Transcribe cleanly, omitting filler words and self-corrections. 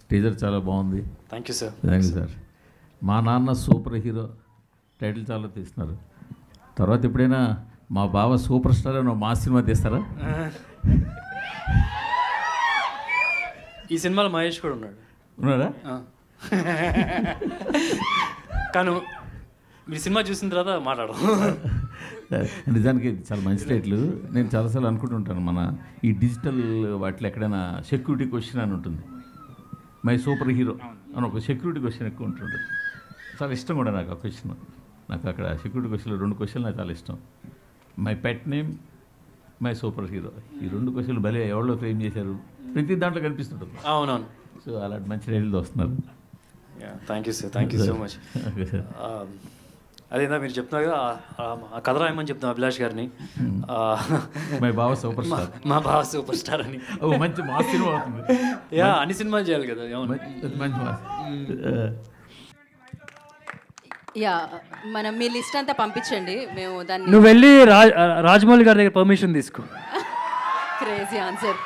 Teaser చాలా బాగుంది. Thank you sir. Thank you sir. మా నాన్న సూపర్ హీరో టైటిల్ చాలా తీస్తున్నారు. తర్వాత ఎప్పుడైనా మా బావ సూపర్ స్టార్ అని మా సినిమా తీస్తారా? ఈ సినిమాలో మహేష్ కూడా ఉన్నారా? కానీ మీరు సినిమా చూసిన తర్వాత మాట్లాడడం. నిజానికి చాలా మంచి టైటిల్. నేను చాలాసార్లు అనుకుంటుంటాను, మన ఈ డిజిటల్ వాటిలో ఎక్కడైనా సెక్యూరిటీ క్వశ్చన్ అని ఉంటుంది, మై సూపర్ హీరో అని ఒక సెక్యూరిటీ క్వశ్చన్ ఎక్కువ ఉంటుంటుంది. చాలా ఇష్టం కూడా నాకు ఆ క్వశ్చన్. నాకు అక్కడ సెక్యూరిటీ క్వశ్చన్లో 2 క్వశ్చన్లు నాకు చాలా ఇష్టం. My pet name, my super hero. ఈ 2 క్వశ్చన్లు భలే ఎవరో ఫ్రేమ్ చేశారు, ప్రతి దాంట్లో కనిపిస్తుంటుంది. అవునవును. సో అలాంటి మంచి టైటిల్ వస్తున్నారు. Thank you sir. Thank you so much. అదేందా మీరు చెప్తున్నారు కదా, ఆ కథ రాయమని చెప్తాం అభిలాష్ గారిని. మై బావ సూపర్ స్టార్, మా బావ సూపర్ స్టార్ అని. మంచి మా సినిమా అవుతుంది. అన్ని సినిమాలు చేయాలి కదా. మంచి మా. మనం మీ లిస్ట్ అంతా పంపించండి, మేము దాన్ని. నువ్వు వెళ్ళి రాజమౌళి గారి దగ్గర పర్మిషన్ తీసుకో. Crazy answer.